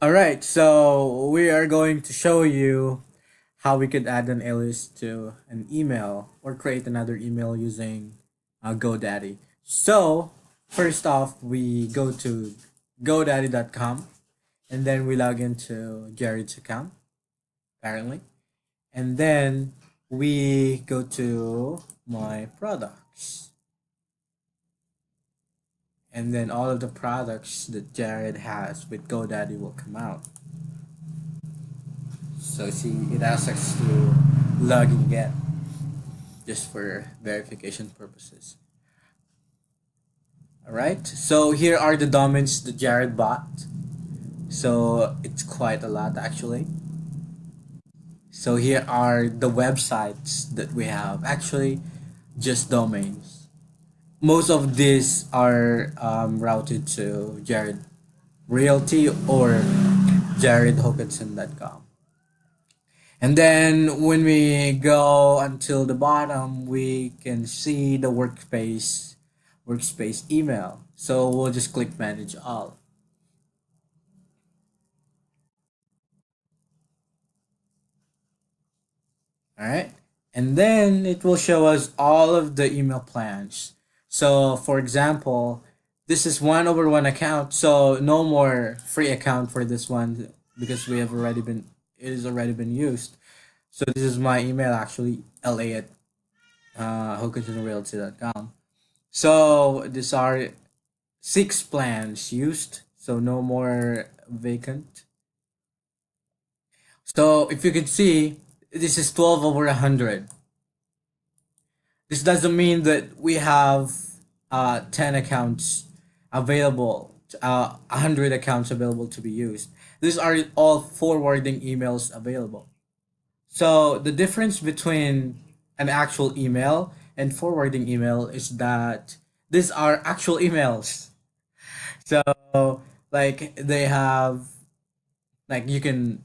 All right, so we are going to show you how we could add an alias to an email or create another email using GoDaddy. So, first off, we go to godaddy.com and then we log into Jared's account, apparently. And then we go to my products. And then all of the products that Jared has with GoDaddy will come out. So see, it asks us to log in again, just for verification purposes. All right. So here are the domains that Jared bought. So it's quite a lot actually. So here are the websites that we have. Actually, just domains. Most of these are routed to Jared Realty or jaredhawkinson.com. And then when we go until the bottom, we can see the workspace email. So we'll just click manage all. All right. And then it will show us all of the email plans. So for example, this is 1/1 account. So no more free account for this one because it has already been used. So this is my email actually, la at hawkinsonrealty.com. So these are six plans used, so no more vacant. So if you can see, this is 12 over 100. This doesn't mean that we have 10 accounts available, 100 accounts available to be used. These are all forwarding emails available. So the difference between an actual email and forwarding email is that these are actual emails. So like they have like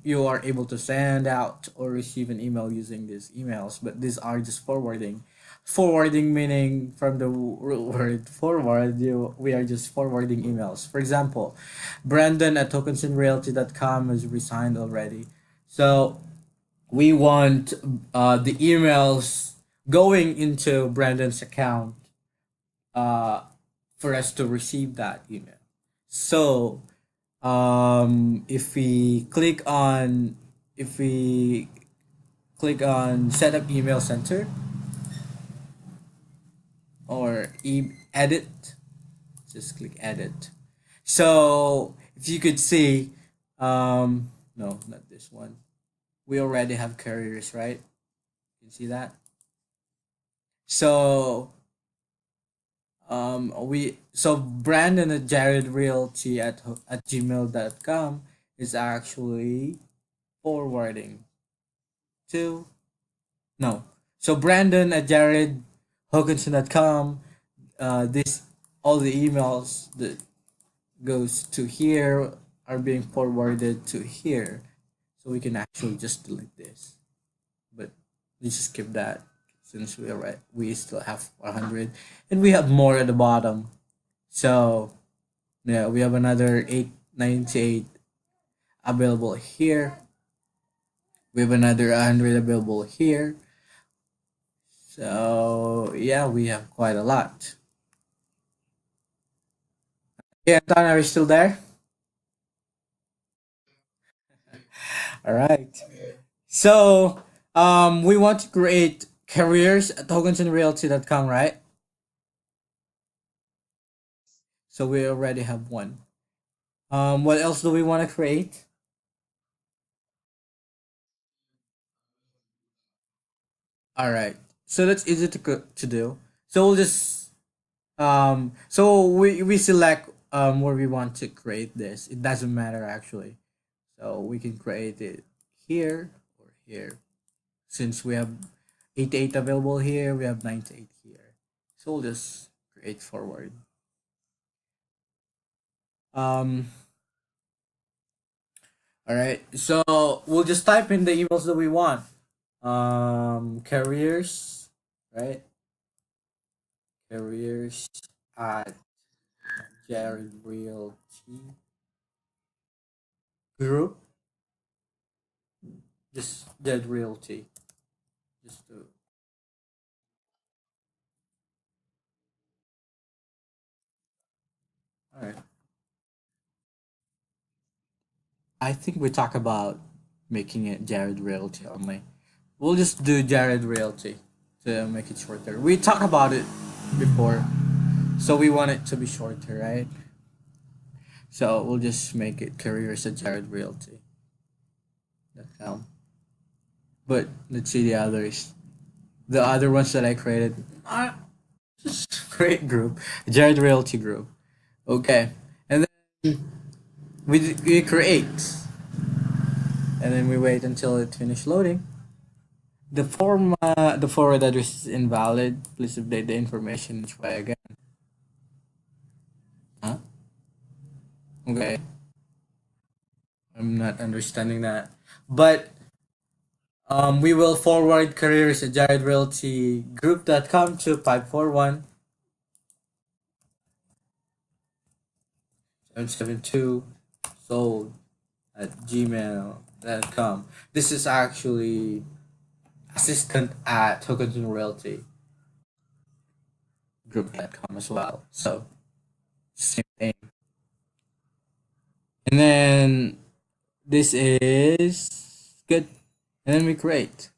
you are able to send out or receive an email using these emails, but these are just forwarding meaning from the word forward, we are just forwarding emails. For example, Brandon at tokensandrealty.com has resigned already, so we want the emails going into Brandon's account uh, for us to receive that email. So if we click on setup email center or edit, just click edit. So if you could see, no, not this one. We already have carriers, right? You can see that. So Brandon at Jared Realty at gmail.com is actually forwarding to no. So Brandon at jaredhawkinson.com, this all the emails that goes to here are being forwarded to here. So we can actually just delete this. But let's just skip that since we still have 100 and we have more at the bottom. So yeah, we have another 898 available here. We have another 100 available here. So yeah, we have quite a lot. Yeah, Anton, are you still there? All right. So we want to create careers at tokensandrealty.com, right? So we already have one. What else do we want to create? All right. So that's easy to do. So we'll just so we select where we want to create this. It doesn't matter actually. So we can create it here or here. Since we have 88 available here, we have 98 here. So we'll just create forward. Um, all right. So we'll just type in the emails that we want. Careers, right? Careers at jaredrealty.com. group, just Dead Realty. Just to, all right. I think we talk about making it Jared Realty only. We'll just do Jared Realty to make it shorter. We talked about it before, so we want it to be shorter, right? So we'll just make it careers at Jared Realty. .com. But let's see the others. The other ones that I created. Just create group. Jared Realty group. Okay. And then we create. And then we wait until it finished loading. The forward address is invalid. Please update the information and try again. Huh? Okay. I'm not understanding that. But we will forward careers at Jared Realty Group.com to 541 772 sold at gmail.com. This is actually assistant at Hokanton Realty Group.com as well. So same thing. And then this is good. And then we create.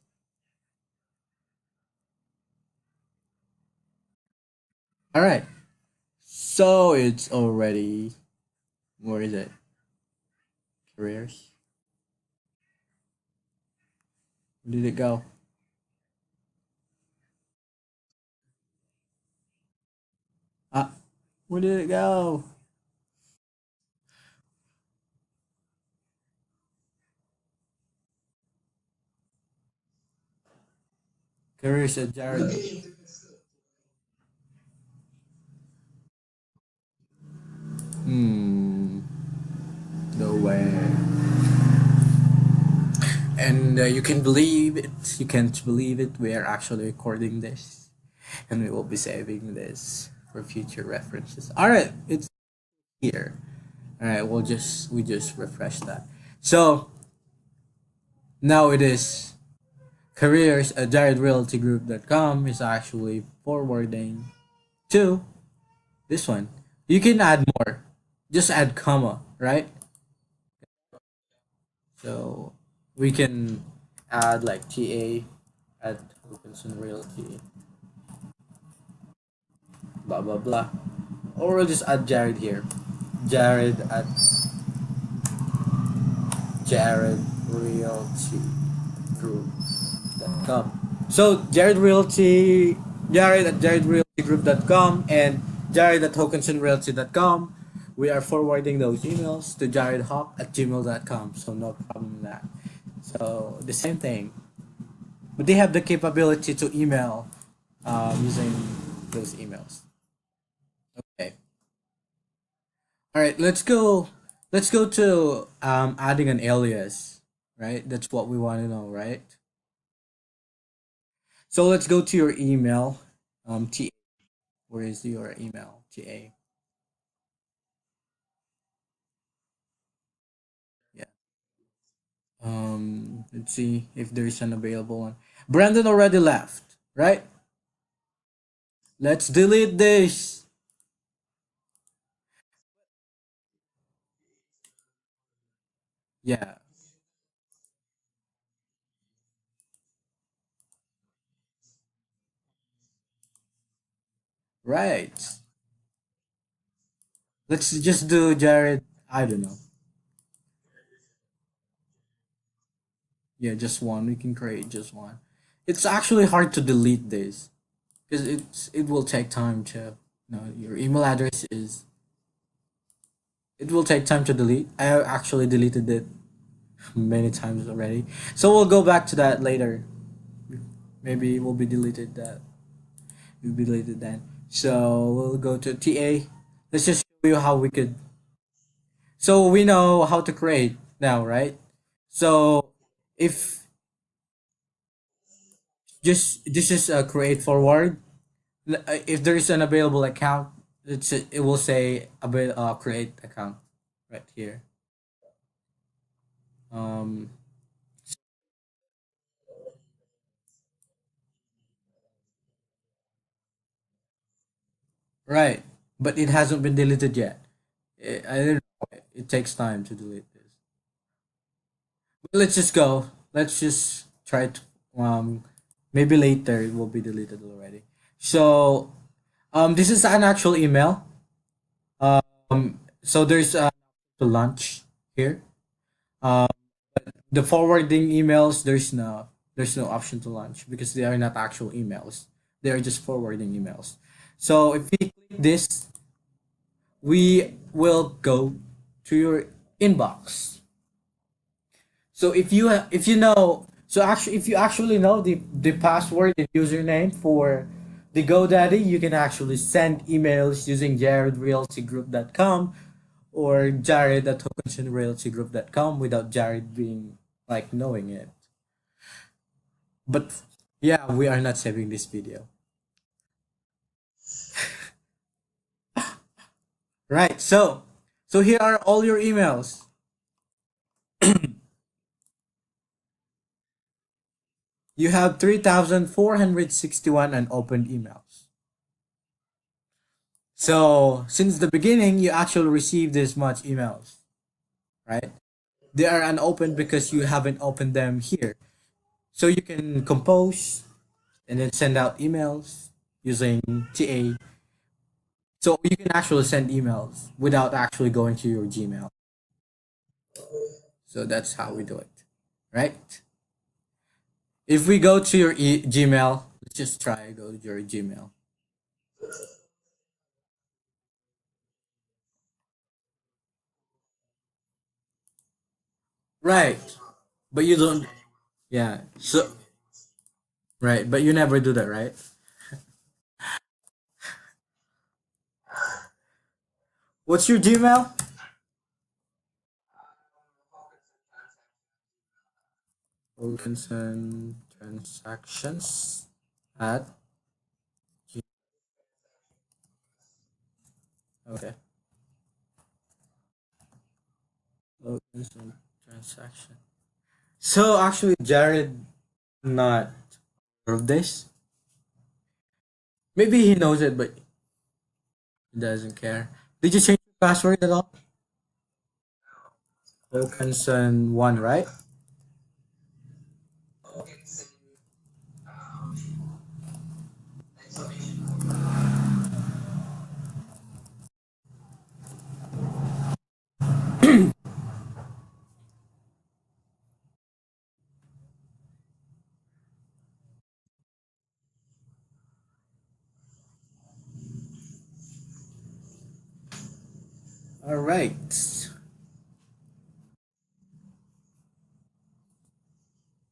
All right. So it's already, where is it? Careers. Where did it go? Ah, where did it go? Careers at Jared. Hmm. No way. And you can believe it. You can't believe it. We are actually recording this, and we will be saving this for future references. All right, it's here. All right, we just refresh that. So now it is careers at jaredrealtygroup.com is actually forwarding to this one. You can add more. Just add comma, right? So we can add like TA at Wilkinson Realty, blah blah blah. Or we'll just add Jared here. Jared at Jared Realty Group.com. So Jared at jaredrealtygroup.com and Jared at hokinsonrealty.com. We are forwarding those emails to jaredhawk at gmail.com. So no problem with that. So the same thing. But they have the capability to email using those emails. Okay. All right. Let's go. Let's go to adding an alias. Right. That's what we want to know. Right. So let's go to your email. T. Where is your email? TA. Yeah. Let's see if there's an available one. Brandon already left. Right. Let's delete this. Yeah. Right. Let's just do Jared. I don't know. Yeah, just one. We can create just one. It's actually hard to delete this because it will take time to. No, your email address is. It will take time to delete. I actually deleted it many times already, so we'll go back to that later. Maybe it will be deleted that. It will be deleted then. So we'll go to TA. Let's just show you how we could. So we know how to create now, right? So if just this is a create forward. If there is an available account, it will say create account right here. Um, right, but it hasn't been deleted yet. I don't know. It takes time to delete this. But let's just go. Let's just try to. Um, Maybe later it will be deleted already. So, this is an actual email. So there's to launch here. Um, the forwarding emails, there's no option to launch because they are not actual emails. They are just forwarding emails. So if we click this, we will go to your inbox. So if you know, so actually if you actually know the password and username for the GoDaddy, you can actually send emails using jaredrealtygroup.com or Jared at tokensandrealtygroup.com without Jared being like knowing it. But yeah, we are not saving this video. Right. So here are all your emails. You have 3,461 unopened emails. So since the beginning, you actually received this much emails, right? They are unopened because you haven't opened them here. So you can compose and then send out emails using TA. So you can actually send emails without actually going to your Gmail. So that's how we do it, right? If we go to your Gmail, let's just try go to your Gmail. Right. But you don't. Yeah. So right, but you never do that, right? What's your Gmail? Wilkinson transactions at okay. Wilkinson transaction. So actually, Jared not aware of this. Maybe he knows it, but he doesn't care. Did you change your password at all? Wilkinson one, right? All right.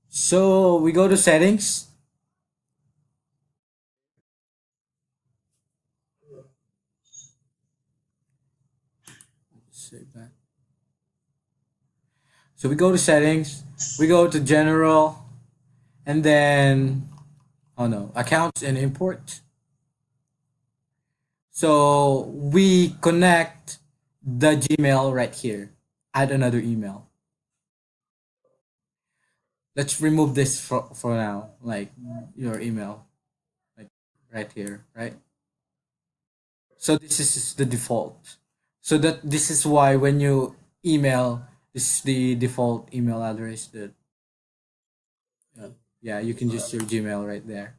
So we go to settings. Save that. So we go to settings. We go to general, and then oh no, accounts and import. So we connect the Gmail right here. Add another email. Let's remove this for now, like your email, like right here, right? So this is the default. So that this is why when you email, this is the default email address that yeah, you can just your Gmail right there.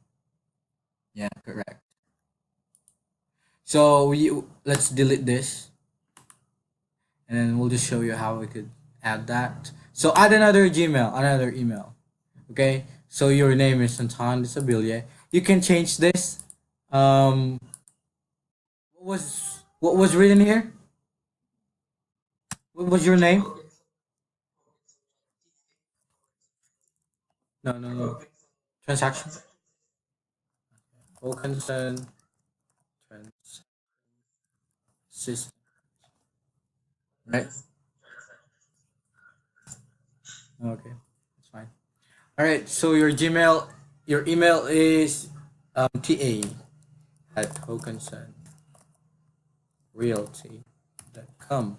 Yeah, correct. So we let's delete this, and then we'll just show you how we could add that. So add another Gmail, another email. Okay. So your name is Anton Disabilia. You can change this. Um, what was written here? What was your name? No, no, no. Transaction. Wilkinson trans system. Right. Okay. That's fine. All right. So your email is ta at Wilkinson Realty.com.